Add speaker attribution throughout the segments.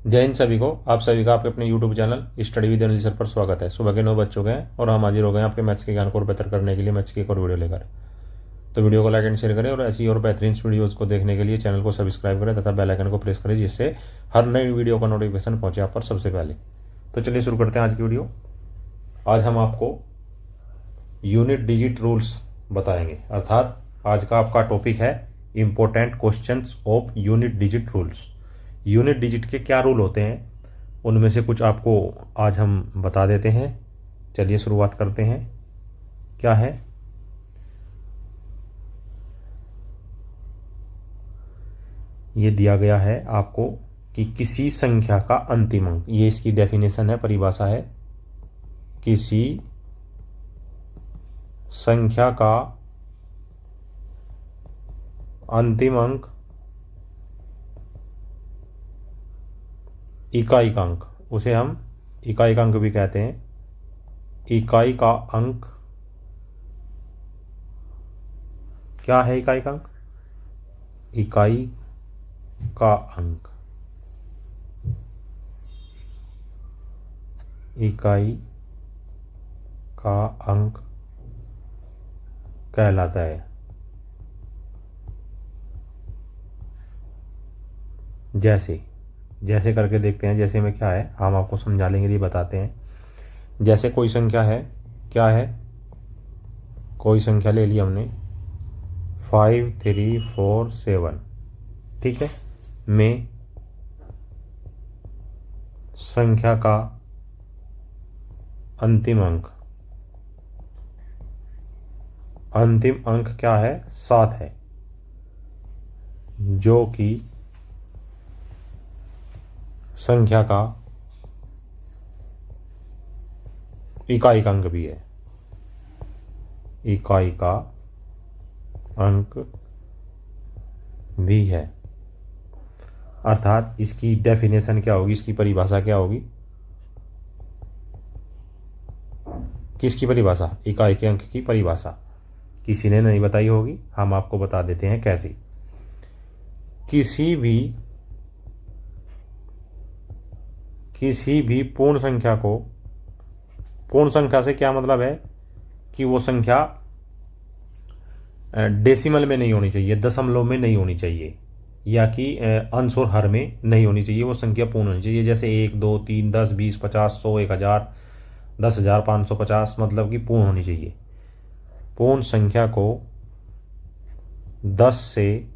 Speaker 1: जय हिंद सभी को। आप सभी का आपके अपने YouTube channel study with Anil sir पर स्वागत है। सुबह के 9 बज चुके हैं और हम हाजिर हो गए हैं आपके मैथ्स के ज्ञान को और बेहतर करने के लिए मैथ्स की एक और वीडियो लेकर। तो वीडियो को लाइक एंड शेयर करें और ऐसी और बेहतरीन वीडियोज़ को देखने के लिए चैनल को सब्सक्राइब करें तथा बेल आइकन को प्रेस करें, जिससे हर नई वीडियो का नोटिफिकेशन पहुंचे आप पर सबसे पहले। तो चलिए शुरू करते हैं आज की वीडियो। आज हम आपको यूनिट डिजिट रूल्स बताएंगे, अर्थात आज का आपका टॉपिक है important questions of unit digit rules. Unit digit के क्या रूल होते हैं उनमें से कुछ आपको आज हम बता देते हैं। चलिए शुरुआत करते हैं। क्या है? ये दिया गया है आपको कि किसी संख्या का अंतिम अंक, ये इसकी डेफिनेशन है, परिभाषा है। किसी संख्या का अंतिम अंक इकाई का अंक, उसे हम इकाई का अंक भी कहते हैं। इकाई का अंक क्या है? इकाई का अंक, इकाई का अंक, इकाई का अंक कहलाता है। जैसे करके देखते हैं। जैसे में क्या है हम आपको समझा लेंगे, ये बताते हैं। जैसे कोई संख्या है, क्या है? कोई संख्या ले ली हमने 5 3 4 7, ठीक है। में संख्या का अंतिम अंक क्या है? 7 है, जो कि संख्या का इकाई का अंक भी है। इकाई का अंक भी है, अर्थात इसकी डेफिनेशन क्या होगी, इसकी परिभाषा क्या होगी? किसकी परिभाषा? इकाई के अंक की परिभाषा किसी ने नहीं बताई होगी, हम आपको बता देते हैं कैसे। किसी भी पूर्ण संख्या को, पूर्ण संख्या से क्या मतलब है कि वो संख्या डेसिमल में नहीं होनी चाहिए, दशमलव में नहीं होनी चाहिए, या कि अंश और हर में नहीं होनी चाहिए। वो संख्या पूर्ण होनी चाहिए। जैसे 1 2 3 10 20 50 100 1000 10,000 550, मतलब कि पूर्ण होनी चाहिए। पूर्ण संख्या को 10 से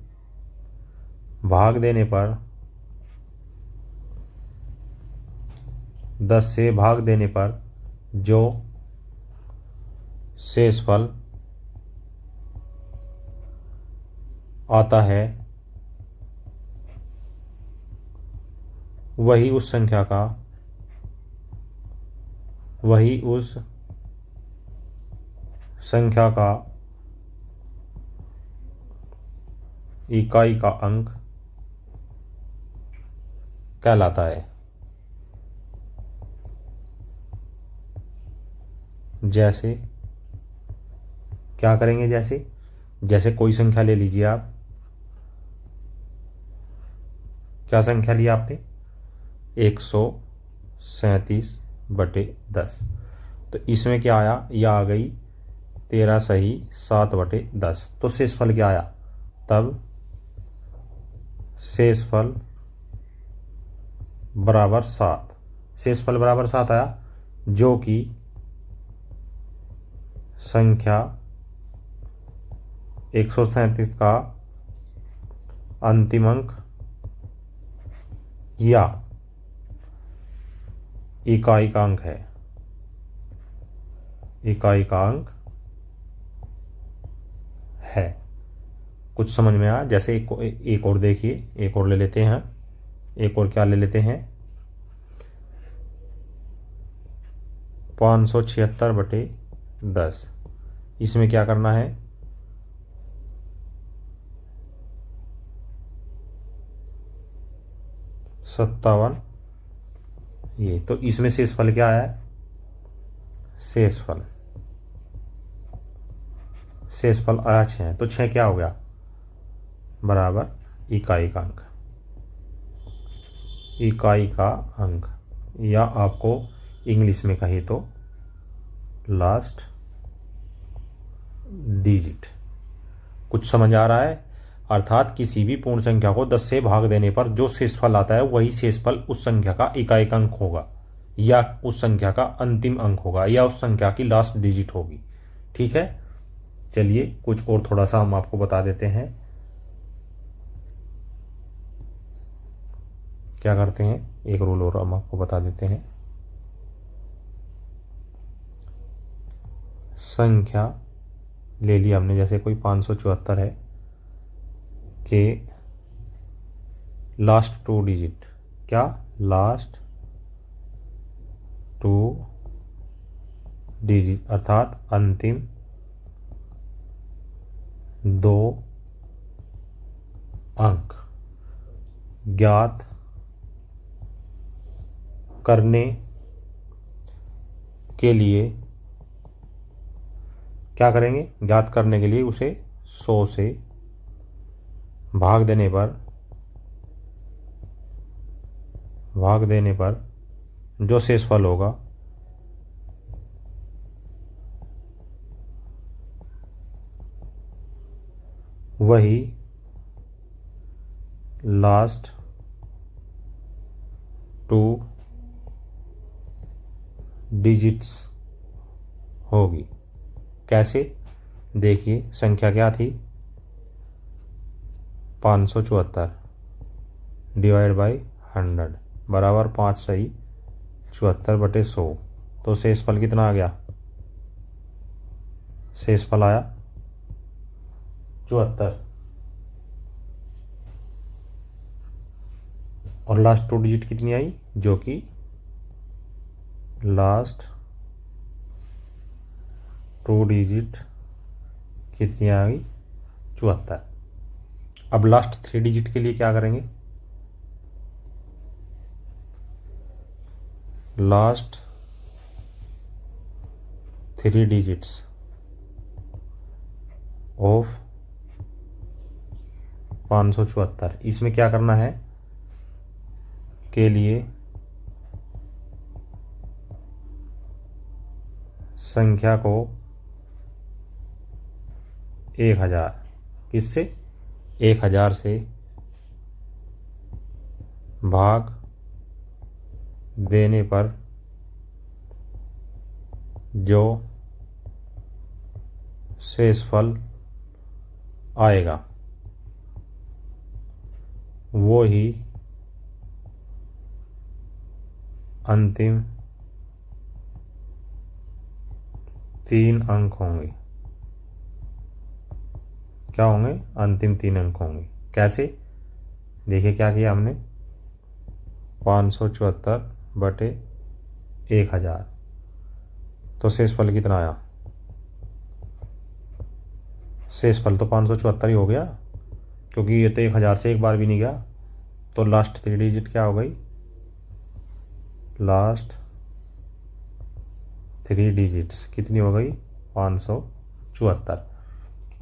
Speaker 1: भाग देने पर, 10 से भाग देने पर जो शेषफल आता है वही उस संख्या का इकाई का अंक कहलाता है। जैसे क्या करेंगे? जैसे कोई संख्या ले लीजिए आप। क्या संख्या लिया आपने? 137/10। तो इसमें क्या आया? यह आ गई 13 सही 7/10। तो शेषफल क्या आया? तब शेषफल बराबर 7। शेषफल बराबर 7 आया, जो कि संख्या 137 का अंतिम अंक या इकाई का अंक है। इकाई का अंक है। कुछ समझ में आया? जैसे एक और देखिए, एक और ले लेते हैं। एक और क्या ले लेते हैं? 576/10। इसमें क्या करना है? सत्तावन। ये तो इसमें शेषफल क्या है? शेषफल शेषफल आया 6, तो 6 क्या हो गया? बराबर इकाई का अंक। इकाई का अंक, या आपको इंग्लिश में कहे तो लास्ट डिजिट। कुछ समझ आ रहा है? अर्थात किसी भी पूर्ण संख्या को 10 से भाग देने पर जो शेषफल आता है वही शेषफल उस संख्या का इकाई का अंक होगा, या उस संख्या का अंतिम अंक होगा, या उस संख्या की लास्ट डिजिट होगी। ठीक है, चलिए कुछ और थोड़ा सा हम आपको बता देते हैं। क्या करते हैं, एक रूल और हम आपको बता देते हैं। संख्या ले ली हमने, जैसे कोई 574 है के लास्ट 2 डिजिट, क्या लास्ट 2 डिजिट अर्थात अंतिम 2 अंक ज्ञात करने के लिए क्या करेंगे, ज्ञात करने के लिए उसे 100 से भाग देने पर जो शेषफल होगा वही लास्ट 2 डिजिट्स होगी। कैसे, देखिए संख्या क्या थी, 574 डिवाइड बाई 100 बराबर 5 सही 74/100। तो शेषफल कितना आ गया, शेषफल आया 74, और लास्ट 2 डिजिट कितनी आई, जो कि लास्ट 2 डिजिट कितनी आ गई, 74। अब लास्ट 3 डिजिट के लिए क्या करेंगे, लास्ट 3 डिजिट्स ऑफ 574, इसमें क्या करना है, के लिए संख्या को 1000, किससे, 1000 से भाग देने पर जो शेषफल आएगा वो ही अंतिम 3 अंक होंगे। क्या होंगे, अंतिम 3 अंक होंगे। कैसे, देखिए क्या किया हमने, 574/1000, तो शेषफल कितना आया, शेषफल तो 574 ही हो गया, क्योंकि ये तो 1000 से एक बार भी नहीं गया। तो लास्ट 3 डिजिट क्या हो गई, लास्ट 3 डिजिट्स कितनी हो गई, 574।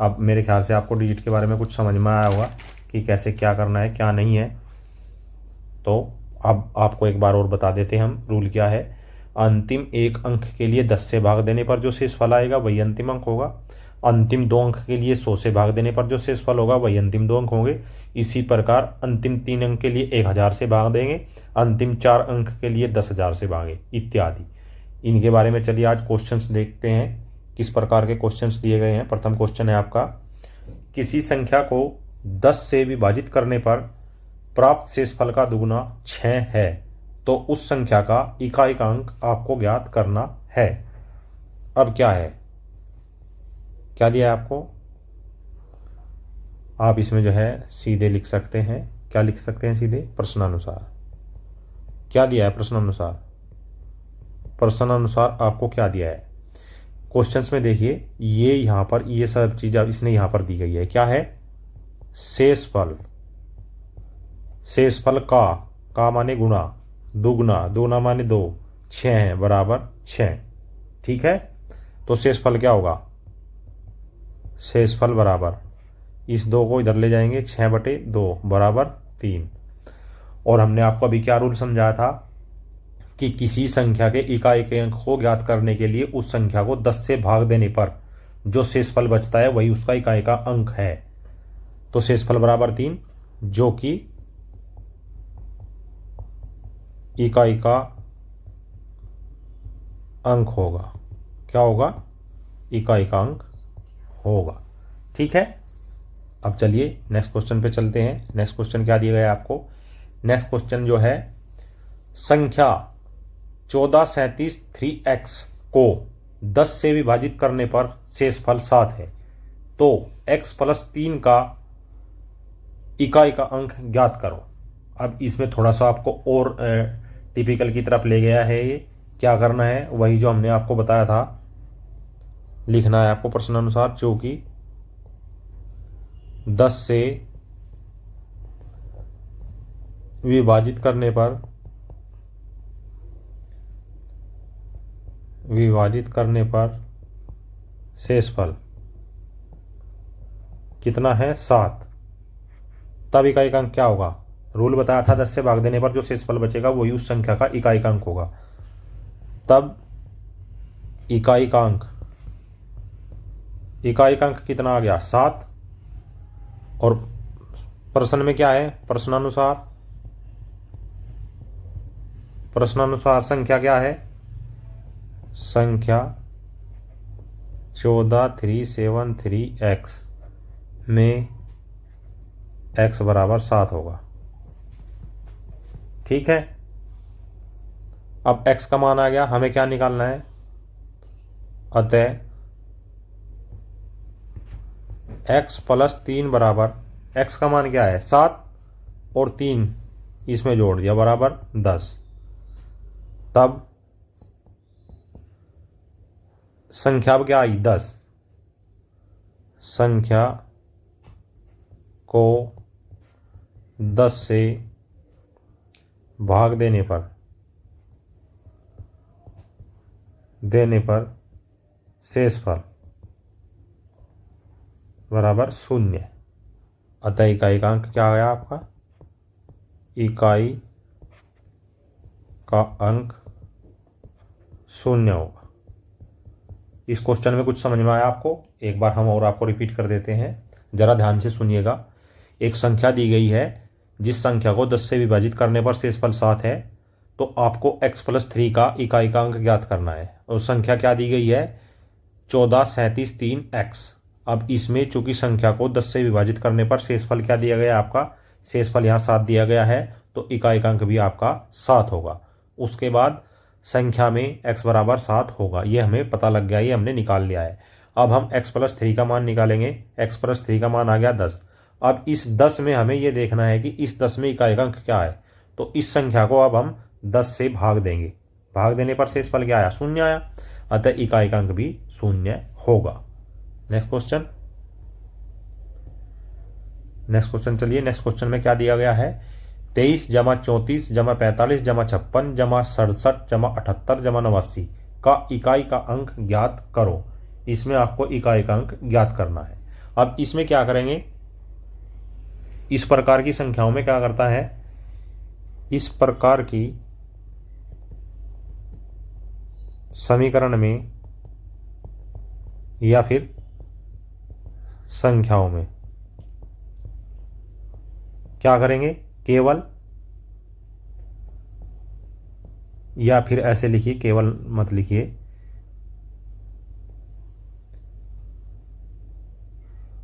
Speaker 1: अब मेरे ख्याल से आपको डिजिट के बारे में कुछ समझ में आया होगा कि कैसे क्या करना है क्या नहीं है। तो अब आपको एक बार और बता देते हैं हम, रूल क्या है। अंतिम 1 अंक के लिए 10 से भाग देने पर जो शेषफल आएगा वही अंतिम अंक होगा। अंतिम 2 अंक के लिए 100 से भाग देने पर जो शेषफल होगा वही अंतिम 2 अंक होंगे। इसी प्रकार अंतिम 3 अंक के लिए 1000 से भाग देंगे, अंतिम 4 अंक के लिए 10,000 से भागे, इत्यादि। इनके बारे में चलिए आज क्वेश्चंस देखते हैं, किस प्रकार के क्वेश्चंस दिए गए हैं। प्रथम क्वेश्चन है आपका, किसी संख्या को 10 से विभाजित करने पर प्राप्त शेषफल का दुगुना 6 है, तो उस संख्या का इकाई का अंक आपको ज्ञात करना है। अब क्या है, क्या दिया है आपको, आप इसमें जो है सीधे लिख सकते हैं। क्या लिख सकते हैं सीधे, प्रश्नानुसार। क्या दिया है प्रश्नानुसार, प्रश्नानुसार आपको क्या दिया है। क्वेश्चंस में देखिए, ये यहां पर ये सब चीज इसने यहां पर दी गई है। क्या है, शेषफल, शेषफल का माने गुणा, दुगुना, दुगुना माने 2, 6 है बराबर 6। ठीक है, तो शेषफल क्या होगा, शेषफल बराबर इस 2 को इधर ले जाएंगे, 6/2 बराबर 3। और हमने आपको अभी क्या रूल समझाया था कि किसी संख्या के इकाई के अंक को ज्ञात करने के लिए उस संख्या को 10 से भाग देने पर जो शेषफल बचता है वही उसका इकाई का अंक है। तो शेषफल बराबर 3, जो कि इकाई का अंक होगा। क्या होगा? इकाई का अंक होगा। ठीक है, अब चलिए नेक्स्ट क्वेश्चन पे चलते हैं। नेक्स्ट क्वेश्चन क्या दिया गया है आपको? नेक्स्ट क्वेश्चन जो है, संख्या 1437 3x को 10 से विभाजित करने पर शेषफल 7 है, तो x + 3 का इकाई का अंक ज्ञात करो। अब इसमें थोड़ा सा आपको और टिपिकल की तरफ ले गया है। ये क्या करना है? वही जो हमने आपको बताया था, लिखना है आपको प्रश्नानुसार, जो कि 10 से विभाजित करने पर शेषफल कितना है? 7। तब इकाई का अंक क्या होगा? रूल बताया था 10 से भाग देने पर जो शेषफल बचेगा वही उस संख्या का इकाई का अंक होगा। तब इकाई का अंक कितना आ गया? 7। और प्रश्न में क्या है? प्रश्नानुसार संख्या क्या है? संख्या 14373x में x बराबर 7 होगा। ठीक है, अब x का मान आ गया, हमें क्या निकालना है? अतः x + 3 बराबर, x का मान क्या है? 7, और 3 इसमें जोड़ दिया बराबर 10। तब संख्या क्या आई? 10। संख्या को 10 से भाग देने पर शेषफल बराबर 0। अतः इकाई का अंक क्या आया आपका? इकाई का अंक 0 होगा। इस क्वेश्चन में कुछ समझ में आया आपको? एक बार हम और आपको रिपीट कर देते हैं, जरा ध्यान से सुनिएगा। एक संख्या दी गई है, जिस संख्या को 10 से विभाजित करने पर शेषफल 7 है, तो आपको x + 3 का इकाई का अंक ज्ञात करना है। और संख्या क्या दी गई है? 1437 3x। अब इसमें चूंकि संख्या को 10 से विभाजित करने पर शेषफल क्या दिया गया है आपका? शेषफल यहाँ 7 दिया गया है, तो इकाई का अंक भी आपका 7 होगा। उसके बाद संख्या में x बराबर 7 होगा, ये हमें पता लग गया, ये हमने निकाल लिया है। अब हम x + 3 का मान निकालेंगे। x + 3 का मान आ गया 10। अब इस 10 में हमें ये देखना है कि इस 10 में इकाई का अंक क्या है। तो इस संख्या को अब हम 10 से भाग देंगे। भाग देने पर शेषफल क्या आया? 0 आया। अतः इकाई का अंक भी 0 होगा। नेक्स्ट क्वेश्चन चलिए। नेक्स्ट क्वेश्चन में क्या दिया गया है? 23 + 34 + 45 + 56 + 67 + 78 + 89 का इकाई का अंक ज्ञात करो। इसमें आपको इकाई का अंक ज्ञात करना है। अब इसमें क्या करेंगे? इस प्रकार की संख्याओं में क्या करता है? इस प्रकार की समीकरण में या फिर संख्याओं में क्या करेंगे? केवल, या फिर ऐसे लिखिए, केवल मत लिखिए,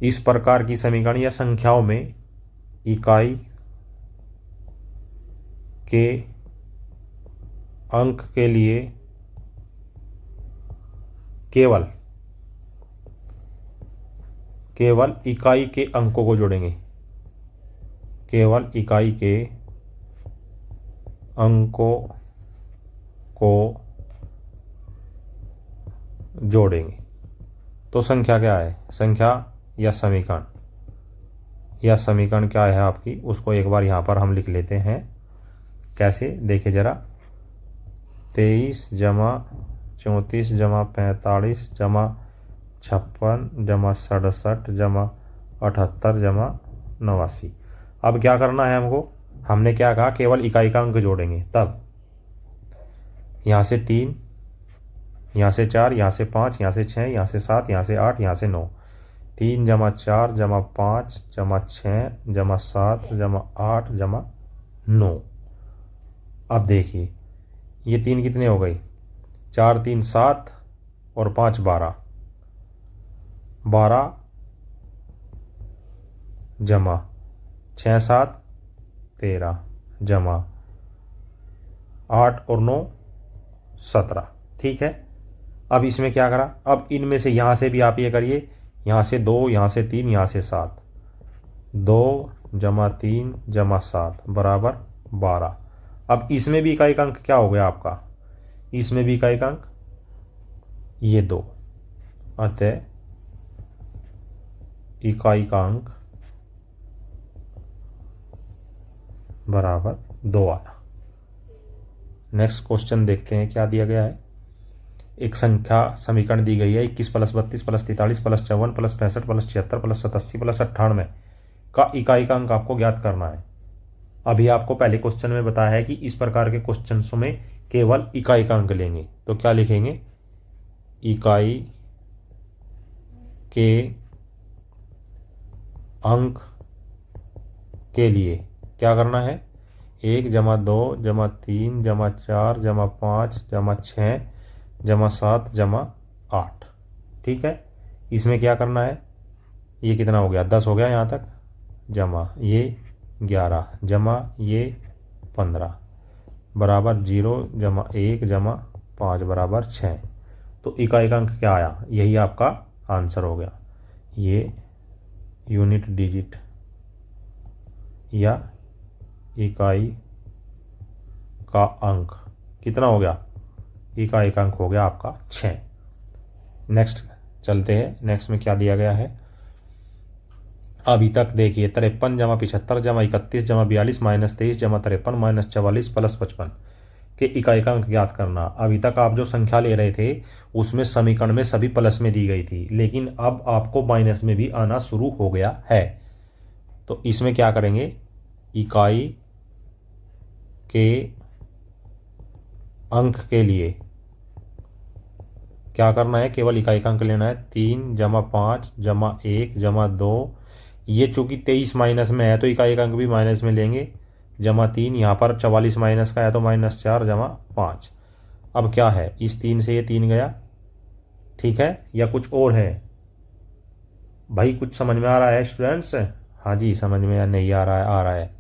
Speaker 1: इस प्रकार की समीकरण या संख्याओं में इकाई के अंक के लिए केवल इकाई के अंकों को जोड़ेंगे। केवल इकाई के अंकों को जोड़ेंगे। तो संख्या क्या है? संख्या या समीकरण क्या है आपकी? उसको एक बार यहाँ पर हम लिख लेते हैं। कैसे? देखिए जरा। 23 + 34 + 45 + 56 + 67 + 78 + 89। अब क्या करना है हमको? हमने क्या कहा, केवल इकाई का अंक जोड़ेंगे। तब यहाँ से 3, यहाँ से 4, यहाँ से 5, यहाँ से 6, यहाँ से 7, यहाँ से 8, यहाँ से 9, 3 जमा 4 जमा 5 जमा 6 जमा 7 जमा 8 जमा 9। अब देखिए ये 3 कितने हो गई, 4 3 7 और 5 12, 12 जमा 6 7 13 जमा 8 और 9 17। ठीक है, अब इसमें क्या करा, अब इनमें से यहाँ से भी आप ये करिए, यहाँ से 2, यहाँ से 3, यहाँ से 7, 2 जमा 3 जमा 7 बराबर 12। अब इसमें भी इकाई का अंक क्या हो गया आपका, इसमें भी इकाई का अंक ये 2, अतः इकाई का अंक बराबर 2 आया। नेक्स्ट क्वेश्चन देखते हैं क्या दिया गया है। एक संख्या समीकरण दी गई है 21 + 32 + 43 + 54 + 65 + 76 + 87 + 98 का इकाई का अंक आपको ज्ञात करना है। अभी आपको पहले क्वेश्चन में बताया है कि इस प्रकार के क्वेश्चंस में केवल इकाई का अंक लेंगे। तो क्या लिखेंगे, इकाई के अंक के लिए क्या करना है, 1 जमा 2 जमा 3 जमा 4 जमा 5 जमा 6 जमा 7 जमा 8। ठीक है, इसमें क्या करना है, ये कितना हो गया, 10 हो गया यहाँ तक, जमा ये 11 जमा ये 15 बराबर 0 जमा 1 जमा 5 बराबर 6। तो इकाई का अंक क्या आया, यही आपका आंसर हो गया। ये यूनिट डिजिट या इकाई का अंक कितना हो गया, इकाई का अंक हो गया आपका 6। नेक्स्ट चलते हैं, नेक्स्ट में क्या दिया गया है। अभी तक देखिए 53 जमा 75 जमा 31 जमा 42 माइनस 23 जमा 53 माइनस 44 प्लस 55 के इकाई का अंक ज्ञात करना। अभी तक आप जो संख्या ले रहे थे उसमें समीकरण में सभी प्लस में दी गई थी, लेकिन अब आपको माइनस में भी आना शुरू हो गया है। तो इसमें क्या करेंगे, इकाई के अंक के लिए क्या करना है, केवल इकाई का अंक लेना है। 3 जमा 5 जमा 1 जमा 2, ये चूंकि 23 माइनस में है तो इकाई का अंक भी माइनस में लेंगे, जमा 3, यहाँ पर 44 माइनस का है तो -4 जमा 5। अब क्या है, इस 3 से ये 3 गया, ठीक है, या कुछ और है भाई, कुछ समझ में आ रहा है स्टूडेंट्स? हाँ जी, समझ में नहीं आ रहा है, आ रहा है।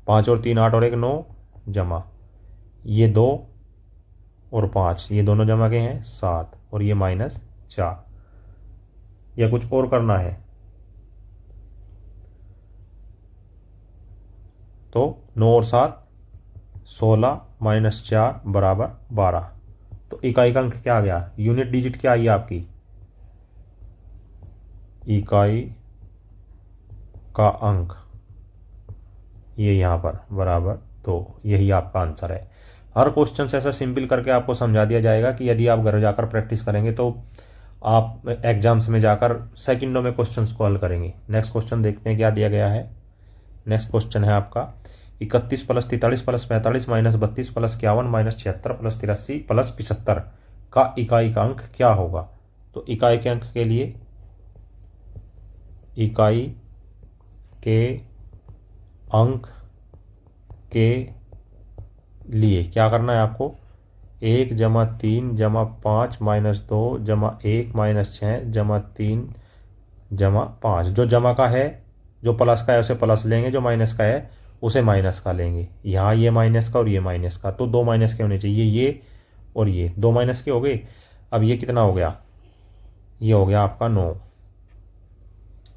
Speaker 1: 5 और 3 8 और 1 9 जमा ये 2 और 5, ये दोनों जमा के हैं 7 और ये -4, या कुछ और करना है। तो 9 और 7 16 -4 बराबर 12। तो इकाई का अंक क्या आ गया, यूनिट डिजिट क्या आई आपकी, इकाई का अंक ये यहाँ पर बराबर 2, यही आपका आंसर है। हर क्वेश्चन ऐसा सिंपल करके आपको समझा दिया जाएगा कि यदि आप घर जाकर प्रैक्टिस करेंगे तो आप एग्जाम्स में जाकर सेकंडों में क्वेश्चंस को हल करेंगे। नेक्स्ट क्वेश्चन देखते हैं क्या दिया गया है। नेक्स्ट क्वेश्चन है आपका 31 + 43 + 45 -32 + 51 -76 + 83 + 75 का इकाई का अंक क्या होगा। तो इकाई के अंक के लिए इकाई के अंक के लिए क्या करना है आपको, 1 जमा 3 जमा 5 -2 जमा 1 -6 जमा 3 जमा 5। जो जमा का है, जो प्लस का है उसे प्लस लेंगे, जो माइनस का है उसे माइनस का लेंगे। यहाँ ये माइनस का और ये माइनस का, तो 2 माइनस के होने चाहिए, ये और ये 2 माइनस के हो गए। अब ये कितना हो गया, ये हो गया आपका 9।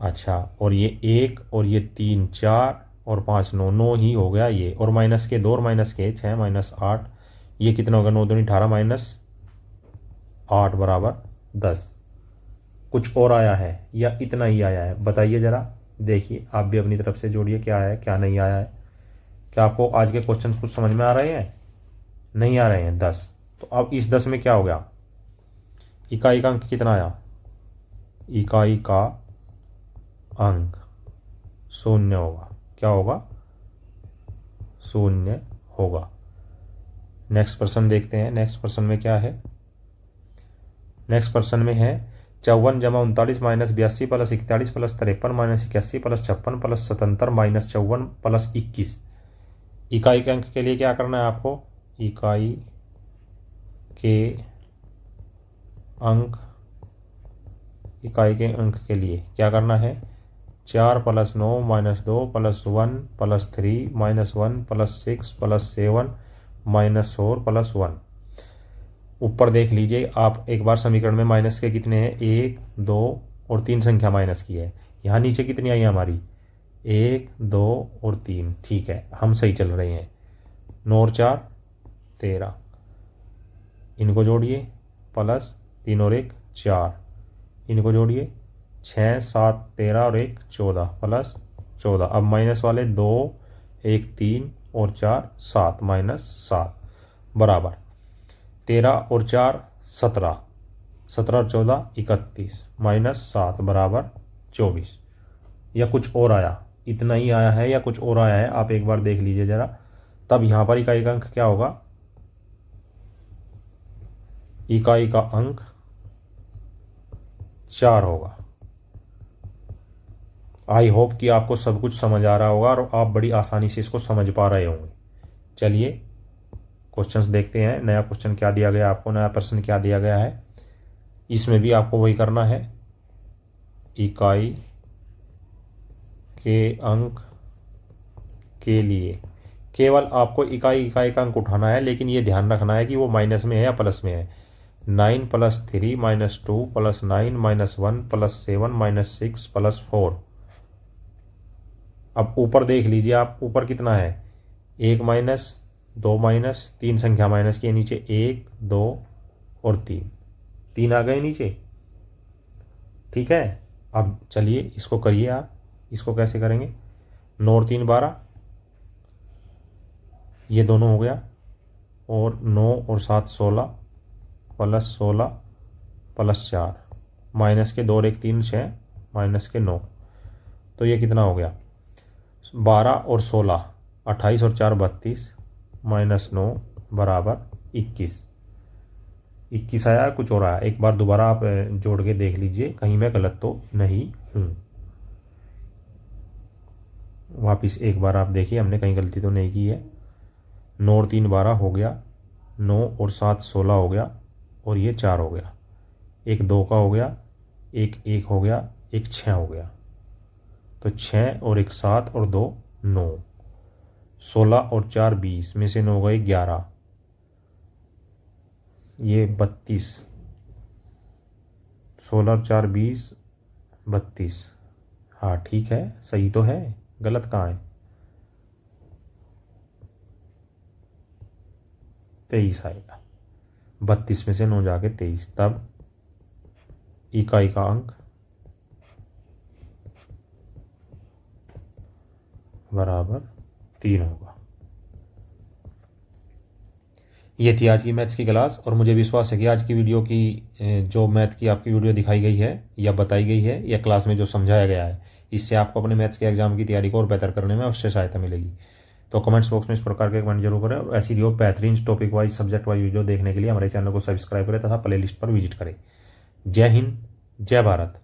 Speaker 1: अच्छा, और ये 1 और ये 3 4 और 5 9, 9 ही हो गया ये, और माइनस के 2 और माइनस के 6 -8, ये कितना होगा, 9 दूनी 18 -8 बराबर 10। कुछ और आया है या इतना ही आया है, बताइए ज़रा। देखिए आप भी अपनी तरफ से जोड़िए, क्या आया है क्या नहीं आया है। क्या आपको आज के क्वेश्चन कुछ समझ में आ रहे हैं, नहीं आ रहे हैं। 10, तो अब इस 10 में क्या हो गया, इकाई का अंक कितना आया, इकाई का अंक 0 होगा। क्या होगा, शून्य होगा। नेक्स्ट प्रश्न देखते हैं। नेक्स्ट प्रश्न में क्या है? नेक्स्ट प्रश्न में है 54 जमा 39 minus 82 plus 41 plus 53 minus 81 plus 56 plus 77 minus 54 plus 21। इकाई के अंक के लिए क्या करना है आपको? इकाई के अंक के लिए क्या करना है? 4 plus 9 minus 2 plus 1 plus 3 minus 1 plus 6 plus 7 minus 4 plus 1। ऊपर देख लीजिए आप एक बार समीकरण में माइनस के कितने हैं? 1, 2 और 3 संख्या माइनस की है। यहाँ नीचे कितनी आई हमारी? 1, 2 और 3। ठीक है, हम सही चल रहे हैं। 9 और 4 13, इनको जोड़िए प्लस 3 और 1 4, इनको जोड़िए 6, 7, 13 और 1 14 प्लस 14। अब माइनस वाले 2, 1, 3 और 4 7 माइनस 7 बराबर 13 और 4 17, 17 और 14 31 माइनस 7 बराबर 24। या कुछ और आया? इतना ही आया है या कुछ और आया है? आप एक बार देख लीजिए जरा। तब यहाँ पर इकाई का अंक क्या होगा? इकाई का अंक 4 होगा। आई होप कि आपको सब कुछ समझ आ रहा होगा और आप बड़ी आसानी से इसको समझ पा रहे होंगे। चलिए क्वेश्चंस देखते हैं। नया क्वेश्चन क्या दिया गया आपको? नया प्रश्न क्या दिया गया है? इसमें भी आपको वही करना है। इकाई के अंक के लिए केवल आपको इकाई का अंक उठाना है, लेकिन ये ध्यान रखना है कि वो माइनस में है या प्लस में है। 9 plus 3 minus 2 plus 9 minus 1 plus 7 minus 6 plus 4। अब ऊपर देख लीजिए आप, ऊपर कितना है? 1 माइनस 2 माइनस 3 संख्या माइनस की है। नीचे 1, 2 और 3 आ गए नीचे। ठीक है, अब चलिए इसको करिए आप। इसको कैसे करेंगे? 9 और 3 12, ये दोनों हो गया। और 9 और 7 16 प्लस 16 प्लस 4 माइनस के 2 और 1 3 6 माइनस के 9। तो ये कितना हो गया? 12 और 16 28 और 4 32 माइनस 9 बराबर 21। 21 आया, कुछ और आया? एक बार दोबारा आप जोड़ के देख लीजिए कहीं मैं गलत तो नहीं हूँ। वापिस एक बार आप देखिए हमने कहीं गलती तो नहीं की है। 9 और 3 12 हो गया, 9 और 7 16 हो गया और ये 4 हो गया। एक 2 का हो गया, एक 1 हो गया, एक 6 हो गया। तो 6 और 1 7 और 2 9। 16 और 4 20 में से 9 गए 11, ये 32। 16 और 4 20 32। हाँ ठीक है, सही तो है, गलत कहाँ है? 23 आएगा। 32 में से 9 जाके 23, तब इकाई का अंक बराबर 3 होगा। ये थी आज की मैथ्स की क्लास और मुझे विश्वास है कि आज की वीडियो की जो मैथ की आपकी वीडियो दिखाई गई है या बताई गई है या क्लास में जो समझाया गया है, इससे आपको अपने मैथ्स के एग्जाम की तैयारी को और बेहतर करने में अवश्य सहायता मिलेगी। तो कमेंट्स बॉक्स में इस प्रकार के कमेंट जरूर करें और ऐसी वीडियो बेहतरीन topic wise subject wise video देखने के लिए हमारे चैनल को सब्सक्राइब करें तथा प्ले लिस्ट पर विजिट करें। जय हिंद, जय भारत।